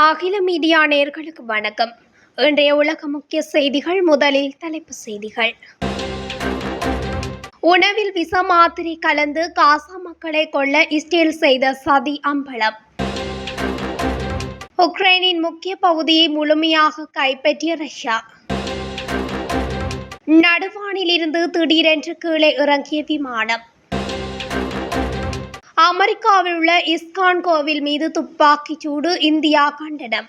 அகில மீடியா நேயர்களுக்கு வணக்கம். இன்றைய உலக முக்கிய செய்திகள். முதலில் தலைப்புச் செய்திகள். உணவில் விஷ மாத்திரை கலந்து காசா மக்களை கொல்ல இஸ்ரேல் செய்த சதி அம்பலம். உக்ரைனின் முக்கிய பகுதியை முழுமையாக கைப்பற்றிய ரஷ்யா. நடுவானில் இருந்து திடீரென்று கீழே இறங்கிய விமானம். அமெரிக்காவில் உள்ள இஸ்கான் கோவில் மீது துப்பாக்கிச் சூடு, இந்தியா கண்டனம்.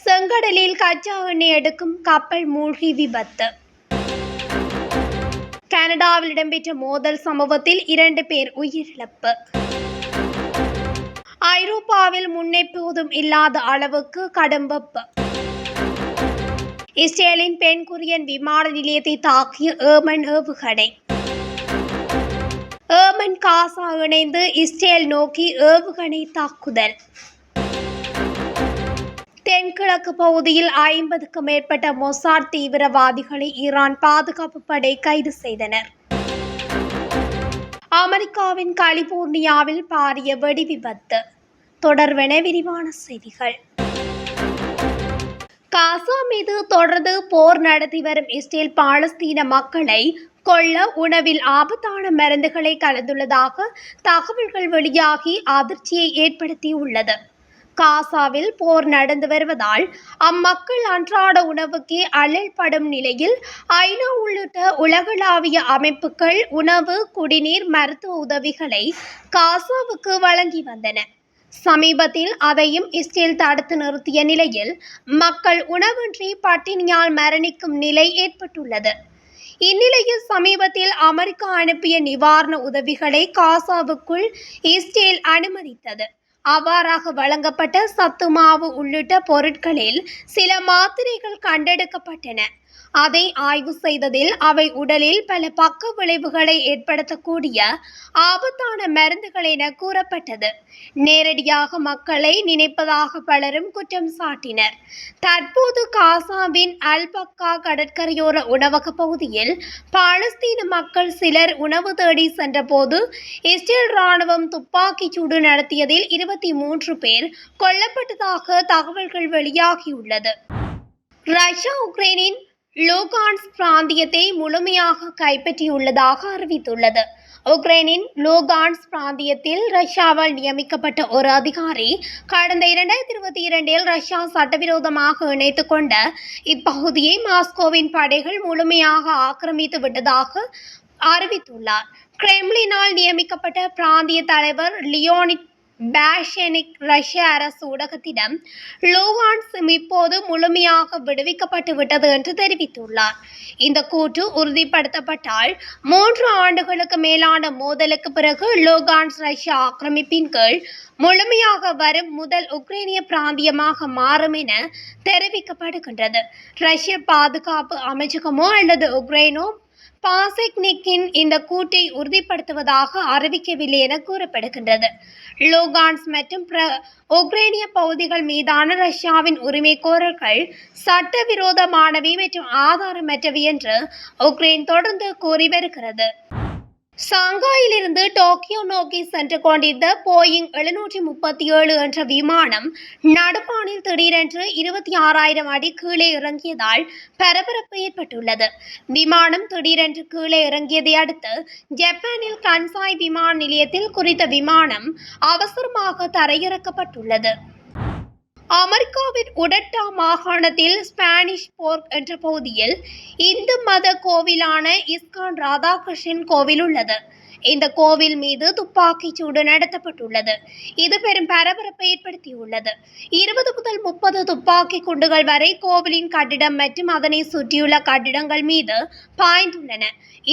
செங்கடலில் கச்சா எண்ணெய் எடுக்கும் கப்பல் மூழ்கி விபத்து. கனடாவில் இடம்பெற்ற மோதல் சம்பவத்தில் 2 பேர் உயிரிழப்பு. ஐரோப்பாவில் முன்னெப்போதும் இல்லாத அளவுக்கு கடும் வெப்பம். இஸ்ரேலின் பென் குரியன் விமான நிலையத்தை தாக்கிய ஏமன் ஏவுகணை. ஏமன் காசா இணைந்து இஸ்ரேல் நோக்கி ஏவுகணை தாக்குதல். தென்கிழக்கு பகுதியில் 50க்கும் மேற்பட்ட மொசாட் தீவிரவாதிகளை ஈரான் பாதுகாப்பு படை கைது செய்தனர். அமெரிக்காவின் கலிபோர்னியாவில் பாரிய வெடி விபத்து. தொடர்வென விரிவான செய்திகள். காசா மீது தொடர்ந்து போர் நடத்தி வரும் இஸ்ரேல் பாலஸ்தீன மக்களை கொல்ல உணவில் ஆபத்தான மருந்துகளை கலந்துள்ளதாக தகவல்கள் வெளியாகி அதிர்ச்சியை ஏற்படுத்தியுள்ளது. காசாவில் போர் நடந்து வருவதால் அம்மக்கள் அன்றாட உணவுக்கே அல்லல்படும் நிலையில் ஐநா உள்ளிட்ட உலகளாவிய அமைப்புகள் உணவு, குடிநீர், மருத்துவ உதவிகளை காசாவுக்கு வழங்கி வந்தன. சமீபத்தில் அதையும் இஸ்ரேல் தடுத்து நிறுத்திய நிலையில் மக்கள் உணவின்றி பட்டினியால் மரணிக்கும் நிலை ஏற்பட்டுள்ளது. இந்நிலையில் சமீபத்தில் அமெரிக்கா அனுப்பிய நிவாரண உதவிகளை காசாவுக்குள் இஸ்ரேல் அனுமதித்தது. அவ்வாறாக வழங்கப்பட்ட சத்து மாவு உள்ளிட்ட பொருட்களில் சில மாத்திரைகள் கண்டெடுக்கப்பட்டன. அதை ஆய்வு செய்ததில் அவை உடலில் பல பக்க விளைவுகளை ஏற்படுத்தக்கூடிய ஆபத்தான மருந்துகள் என கூறப்பட்டது. நேரடியாக மக்களை நினைப்பதாக பலரும் குற்றம் சாட்டினர். தற்போது காசாவின் அல்பக்கா கடற்கரையோர உணவக பகுதியில் பாலஸ்தீன மக்கள் சிலர் உணவு தேடி சென்றபோது இஸ்ரேல் ராணுவம் துப்பாக்கிச் சூடு நடத்தியதில் 23 பேர் கொல்லப்பட்டதாக தகவல்கள் வெளியாகியுள்ளது. ரஷ்யா உக்ரைனின் லூகான்ஸ்க் பிராந்தியத்தை முழுமையாக கைப்பற்றியுள்ளதாக அறிவித்துள்ளது. உக்ரைனின் லூகான்ஸ்க் பிராந்தியத்தில் ரஷ்யாவால் நியமிக்கப்பட்ட ஒரு அதிகாரி கடந்த 2022இல் ரஷ்யா சட்டவிரோதமாக இணைத்துக் கொண்ட இப்பகுதியை மாஸ்கோவின் படைகள் முழுமையாக ஆக்கிரமித்து விட்டதாக அறிவித்துள்ளார். கிரெம்ளினால் நியமிக்கப்பட்ட பிராந்திய தலைவர் லியோனிட் பேஷெனிக் ரஷ்ய அரசு ஊடகத்திடம் லூகான்ஸ்க் இப்போது முழுமையாக விடுவிக்கப்பட்டு விட்டது என்று தெரிவித்துள்ளார். இந்த கூற்று உறுதிப்படுத்தப்பட்டால் 3 ஆண்டுகளுக்கு மேலான மோதலுக்கு பிறகு லூகான்ஸ்க் ரஷ்ய ஆக்கிரமிப்பின் கீழ் முழுமையாக வரும் முதல் உக்ரைனிய பிராந்தியமாக மாறும் என தெரிவிக்கப்படுகின்றது. ரஷ்ய பாதுகாப்பு அமைச்சகமோ அல்லது உக்ரைனோ பாசெக்னிக்கின் இந்த கூட்டை உறுதிப்படுத்துவதாக அறிவிக்கவில்லை என கூறப்படுகின்றது. லூகான்ஸ்க் மற்றும் உக்ரைனிய பகுதிகள் மீதான ரஷ்யாவின் உரிமை கோரல்கள் சட்டவிரோதமானவை மற்றும் ஆதாரமற்றவை என்று உக்ரைன் தொடர்ந்து கூறி வருகிறது. ஷாங்காயிலிருந்து டோக்கியோ நோக்கி சென்று கொண்டிருந்த போயிங் 737 என்ற விமானம் நடுவானில் திடீரென்று 26,000 அடி கீழே இறங்கியதால் பரபரப்பு ஏற்பட்டுள்ளது. விமானம் திடீரென்று கீழே இறங்கியதை அடுத்து ஜப்பானில் கன்சாய் விமான நிலையத்தில் குறித்த விமானம் அவசரமாக தரையிறக்கப்பட்டுள்ளது. அமெரிக்காவின் உடட்டா மாகாணத்தில் ஸ்பானிஷ் போர்க் என்ற பகுதியில் இந்து மத கோவிலான இஸ்கான் ராதாகிருஷ்ணன் கோவில் உள்ளது. இந்த கோவில் மீது துப்பாக்கிச் சூடு நடத்தப்பட்டுள்ளது. இது பெரும் பரபரப்பை ஏற்படுத்தியுள்ளது. 20 முதல் 30 துப்பாக்கி குண்டுகள் வரை கோவிலின் கட்டிடம் மற்றும் அதனை சுற்றியுள்ள கட்டிடங்கள் மீது பாய்ந்துள்ளன.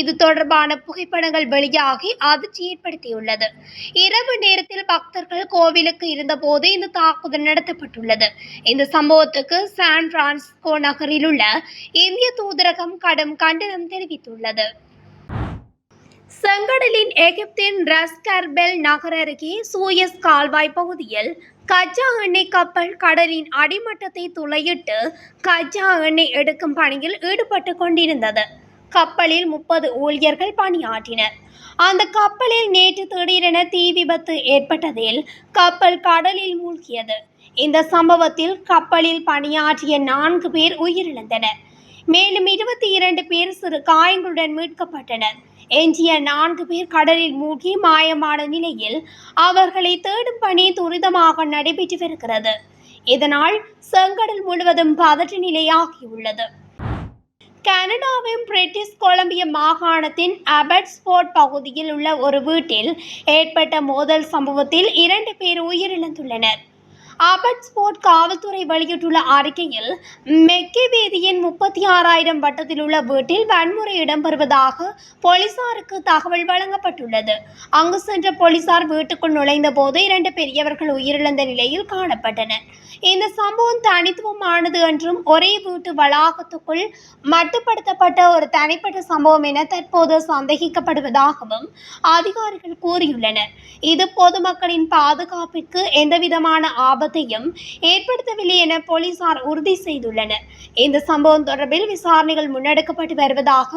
இது தொடர்பான புகைப்படங்கள் வெளியாகி அதிர்ச்சி ஏற்படுத்தியுள்ளது. இரவு நேரத்தில் பக்தர்கள் கோவிலுக்கு இருந்தபோது இந்த தாக்குதல் நடத்தப்பட்டுள்ளது. இந்த சம்பவத்துக்கு சான் பிரான்சிஸ்கோ நகரில் உள்ள இந்திய தூதரகம் கடும் கண்டனம் தெரிவித்துள்ளது. செங்கடலின் எகிப்தின் ரஸ் கர்பெல் நகர் அருகே சூயஸ் கால்வாய் பகுதியில் கச்சா எண்ணெய் கப்பல் கடலின் அடிமட்டத்தை துளையிட்டு கச்சா எண்ணெய் எடுக்கும் பணியில் ஈடுபட்டு கொண்டிருந்தது. கப்பலில் 30 ஊழியர்கள் பணியாற்றினர். அந்த கப்பலில் நேற்று திடீரென தீ விபத்து ஏற்பட்டதில் கப்பல் கடலில் மூழ்கியது. இந்த சம்பவத்தில் கப்பலில் பணியாற்றிய 4 பேர் உயிரிழந்தனர். மேலும் 22 பேர் சிறு காயங்களுடன் மீட்கப்பட்டனர். எஞ்சிய 4 பேர் கடலில் மூழ்கி மாயமான நிலையில் அவர்களை தேடும் பணி துரிதமாக நடைபெற்று வருகிறது. இதனால் செங்கடல் முழுவதும் பதற்ற நிலையாகியுள்ளது. கனடாவின் பிரிட்டிஷ் கொலம்பியா மாகாணத்தின் அபட்ஸ்போர்ட் பகுதியில் உள்ள ஒரு வீட்டில் ஏற்பட்ட மோதல் சம்பவத்தில் 2 பேர் உயிரிழந்துள்ளனர். அபட்ஸ்போர்ட் காவல்துறை வெளியிட்டுள்ள அறிக்கையில் மெக்கே வீதியின் 36,000 வட்டத்தில் உள்ள வீட்டில் வன்முறை இடம்பெறுவதாக போலீசாருக்கு தகவல் வழங்கப்பட்டுள்ளது. அங்கு சென்ற போலீசார் வீட்டுக்குள் நுழைந்த போது 2 பெரியவர்கள் உயிரிழந்த நிலையில் காணப்பட்டனர். இந்த சம்பவம் தனித்துவமானது என்றும் ஒரே வீட்டு வளாகத்துக்குள் மட்டுப்படுத்தப்பட்ட ஒரு தனிப்பட்ட சம்பவம் என தற்போது சந்தேகிக்கப்படுவதாகவும் அதிகாரிகள் கூறியுள்ளனர். இது பொதுமக்களின் பாதுகாப்பிற்கு எந்தவிதமான ஆபத்தையும் ஏற்படுத்தவில்லை என போலீசார் உறுதி செய்துள்ளனர். இந்த சம்பவம் தொடர்பில் விசாரணைகள் முன்னெடுக்கப்பட்டு வருவதாக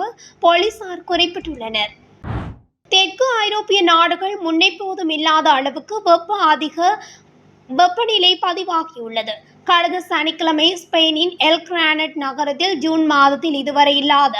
போலீசார் குறிப்பிட்டுள்ளனர். தெற்கு ஐரோப்பிய நாடுகள் முன்னெப்போதும் இல்லாத அளவுக்கு வெப்பநிலை பதிவாகியுள்ளது. கடந்த சனிக்கிழமை ஸ்பெயினின் எல் கிரானட் நகரத்தில் ஜூன் மாதத்தில் இதுவரை இல்லாத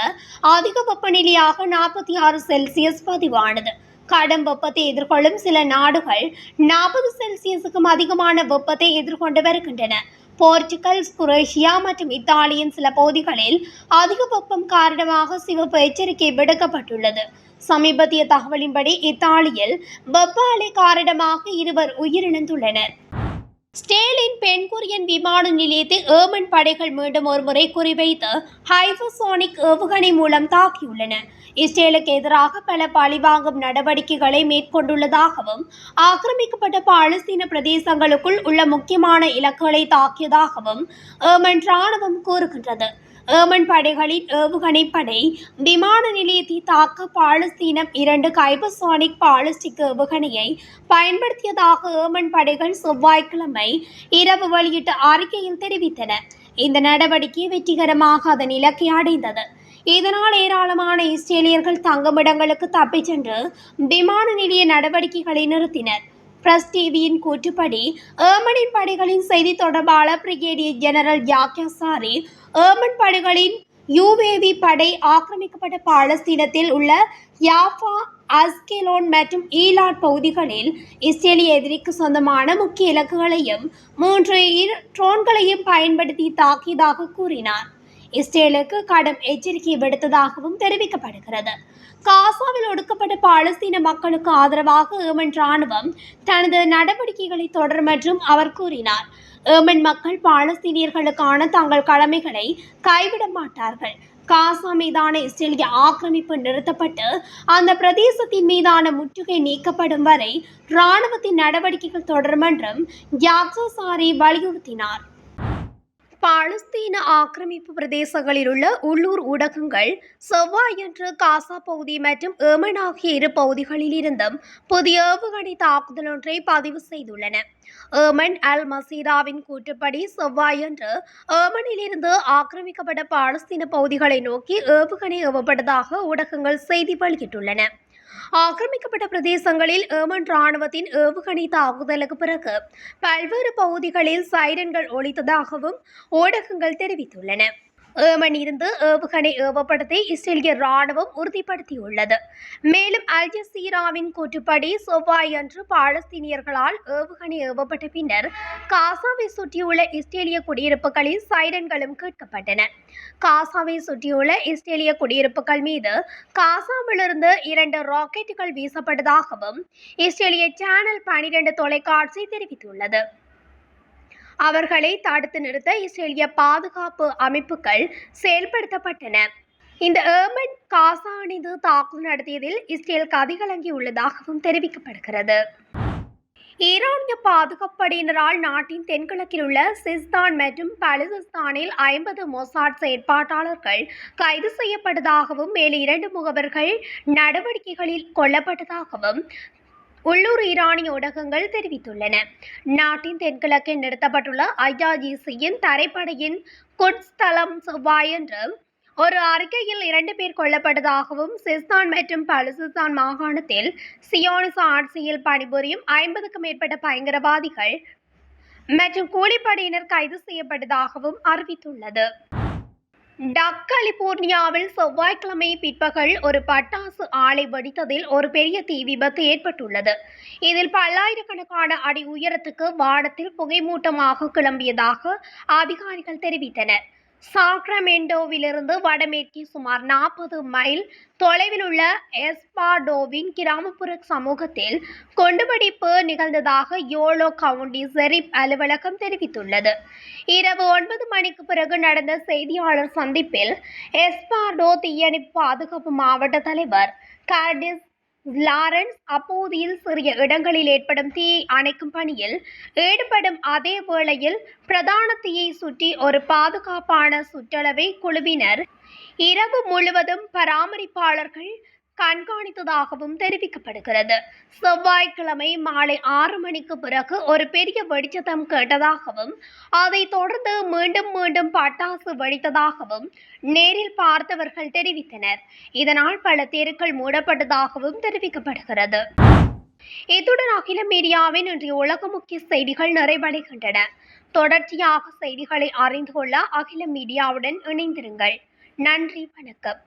அதிக வெப்பநிலையாக 46 செல்சியஸ் பதிவானது. கடும் வெப்பத்தை எதிர்கொள்ளும் சில நாடுகள் 40 செல்சியஸுக்கும் அதிகமான வெப்பத்தை எதிர்கொண்டு வருகின்றன. போர்ச்சுகல், குரேஷியா மற்றும் இத்தாலியின் சில பகுதிகளில் அதிக வெப்பம் காரணமாக சிவப்பு எச்சரிக்கை விடுக்கப்பட்டுள்ளது. சமீபத்திய தகவலின்படி இத்தாலியில் வெப்ப அலை காரணமாக 2 உயிரிழந்துள்ளனர். ஸ்டேலின் பென்குரியன் விமான நிலையத்தை ஏமன் படைகள் மீண்டும் ஒருமுறை குறிவைத்து ஹைபர்சோனிக் ஏவுகணை மூலம் தாக்கியுள்ளன. இஸ்ரேலுக்கு எதிராக பல பழிவாங்கும் நடவடிக்கைகளை மேற்கொண்டுள்ளதாகவும் ஆக்கிரமிக்கப்பட்ட பாலஸ்தீன பிரதேசங்களுக்குள் உள்ள முக்கியமான இலக்குகளை தாக்கியதாகவும் ஏமன் இராணுவம் கூறுகின்றது. ஏமன் படைகளின் ஏவுகணை படை விமான நிலையத்தை தாக்க பாலஸ்தீனம் 2 ஹைபர்சோனிக் பாலிஸ்டிக் ஏவுகணையை பயன்படுத்தியதாக ஏமன் படைகள் செவ்வாய்க்கிழமை இரவு வெளியிட்ட அறிக்கையில் தெரிவித்தன. இந்த நடவடிக்கை வெற்றிகரமாக அதன் இலக்கை அடைந்தது. இதனால் ஏராளமான இஸ்ரேலியர்கள் தங்குமிடங்களுக்கு தப்பிச் சென்று விமான நிலைய நடவடிக்கைகளை நிறுத்தினர். பிரஸ் டிவியின் கூற்றுப்படி ஏமனின் படைகளின் செய்தி தொடர்பாளர் brigadier general Yahya sorry, Yemen படைகளின் யுஏவி படை ஆக்கிரமிக்கப்பட்ட பாலஸ்தீனத்தில் உள்ள யாஃபா, அஸ்கெலோன் மற்றும் ஈலாட் பகுதிகளில் இஸ்ரேலிய எதிரிக்கு சொந்தமான முக்கிய இலக்குகளையும் 3 ட்ரோன்களையும் பயன்படுத்தி தாக்கியதாக கூறினார். இஸ்ரேலுக்கு கடும் எச்சரிக்கை விடுத்ததாகவும் தெரிவிக்கப்படுகிறது. காசாவில் ஒடுக்கப்பட்ட பாலஸ்தீன மக்களுக்கு ஆதரவாக ஏமன் இராணுவம் தனது நடவடிக்கைகளை தொடரும் என்றும் அவர் கூறினார். ஏமன் மக்கள் பாலஸ்தீனியர்களுக்கான தங்கள் கடமைகளை கைவிட மாட்டார்கள். காசா மீதான இஸ்ரேலிய ஆக்கிரமிப்பு நிறுத்தப்பட்டு அந்த பிரதேசத்தின் மீதான முற்றுகை நீக்கப்படும் வரை இராணுவத்தின் நடவடிக்கைகள் தொடரும் என்றும் யாக்யா சாரி வலியுறுத்தினார். பாலஸ்தீன ஆக்கிரமிப்பு பிரதேசங்களில் உள்ள உள்ளூர் ஊடகங்கள் செவ்வாயன்று காசா பகுதி மற்றும் ஏமன் ஆகிய 2 பகுதிகளில் இருந்தும் புதிய ஏவுகணை தாக்குதல் ஒன்றை பதிவு செய்துள்ளன. ஏமன் அல் மசீராவின் கூற்றுப்படி செவ்வாயன்று ஏமனில் இருந்து ஆக்கிரமிக்கப்பட்ட பாலஸ்தீன பகுதிகளை நோக்கி ஏவுகணை ஏவப்பட்டதாக ஊடகங்கள் செய்தி வெளியிட்டுள்ளன. ஆக்கிரமிக்கப்பட்ட பிரதேசங்களில் ஏமன் இராணுவத்தின் ஏவுகணை தாக்குதலுக்கு பிறகு பல்வேறு பகுதிகளில் சைரன்கள் ஒலித்ததாகவும் ஊடகங்கள் தெரிவித்துள்ளன. ஏமன் இருந்து ஏவுகணை ஏவப்பட்டதை இஸ்ரேலிய இராணுவம் உறுதிப்படுத்தியுள்ளது. மேலும் அல் ஜசீராவின் கூற்றுப்படி செவ்வாயன்று பாலஸ்தீனியர்களால் ஏவுகணை ஏவப்பட்ட பின்னர் காசாவை சுற்றியுள்ள இஸ்ரேலிய குடியிருப்புகளில் சைரன்களும் கேட்கப்பட்டன. காசாவை சுற்றியுள்ள இஸ்ரேலிய குடியிருப்புகள் மீது காசாவிலிருந்து 2 ராக்கெட்டுகள் வீசப்பட்டதாகவும் இஸ்ரேலிய சேனல் 12 தொலைக்காட்சி தெரிவித்துள்ளது. அவர்களை தடுத்து நிறுத்த இஸ்ரேலிய பாதுகாப்பு அமைப்புகள் செயல்படுத்தப்பட்டன. இந்த ஏமன் காசா அணிந்து தாக்குதல் நடத்தியதில் இஸ்ரேல் கதிகலங்கியுள்ளதாகவும் தெரிவிக்கப்படுகிறது. ஈரானிய பாதுகாப்படையினரால் நாட்டின் தென்கிழக்கில் உள்ள சிஸ்தான் மற்றும் பலுசிஸ்தானில் 50 மொசாட் செயற்பாட்டாளர்கள் கைது செய்யப்பட்டதாகவும் மேலும் 2 முகவர்கள் நடவடிக்கைகளில் கொல்லப்பட்டதாகவும் உள்ளூர் ஈரானிய ஊடகங்கள் தெரிவித்துள்ளன. நாட்டின் தென்கிழக்கில் நிறுத்தப்பட்டுள்ள ஐஆர்ஜிசியின் தரைப்படையின் குட்ஸ் தளம் செவ்வாயன்று ஒரு அறிக்கையில் 2 பேர் கொல்லப்பட்டதாகவும், சிஸ்தான் மற்றும் பலுசிஸ்தான் மாகாணத்தில் சியோனிச ஆட்சியில் பணிபுரியும் 50க்கும் மேற்பட்ட பயங்கரவாதிகள் மற்றும் கூலிப்படையினர் கைது செய்யப்பட்டதாகவும் அறிவித்துள்ளது. கலிபோர்னியாவில் செவ்வாய்க்கிழமை பிற்பகல் ஒரு பட்டாசு ஆலை வெடித்ததில் ஒரு பெரிய தீ விபத்து ஏற்பட்டுள்ளது. இதில் பல்லாயிரக்கணக்கான அடி உயரத்துக்கு வானத்தில் புகைமூட்டமாக கிளம்பியதாக அதிகாரிகள் தெரிவித்தனர். சாக்ரமெண்டோவிலிருந்து வடமேற்கே சுமார் 40 மைல் தொலைவில் உள்ள எஸ்பாடோவின் கிராமப்புற சமூகத்தில் குண்டுவெடிப்பு நிகழ்ந்ததாக யோலோ கவுண்டி ஷெரீப் அலுவலகம் தெரிவித்துள்ளது. இரவு 9 மணிக்கு பிறகு நடந்த செய்தியாளர் சந்திப்பில் எஸ்பாடோ தீயணைப்பு பாதுகாப்பு மாவட்ட தலைவர் கர்டிஸ் லாரன்ஸ் அப்போதில் சிறிய இடங்களில் ஏற்படும் தீயை அணைக்கும் பணியில் ஈடுபடும் அதே வேளையில் பிரதான தீயை சுற்றி ஒரு பாதுகாப்பான சுற்றளவை குழுவினர் இரவு முழுவதும் பராமரிப்பாளர்கள் கண்காணித்ததாகவும் தெரிவிக்கப்படுகிறது. செவ்வாய்க்கிழமை மாலை 6 மணிக்கு பிறகு ஒரு பெரிய வெடிச்சத்தம் கேட்டதாகவும், அதை தொடர்ந்து மீண்டும் பட்டாசு வெடித்ததாகவும் நேரில் பார்த்தவர்கள் தெரிவித்தனர். இதனால் பல தெருக்கள் மூடப்பட்டதாகவும் தெரிவிக்கப்படுகிறது. இத்துடன் அகில மீடியாவின் இன்றைய உலக முக்கிய செய்திகள் நிறைவடைகின்றன. தொடர்ச்சியாக செய்திகளை அறிந்து கொள்ள அகில மீடியாவுடன் இணைந்திருங்கள். நன்றி, வணக்கம்.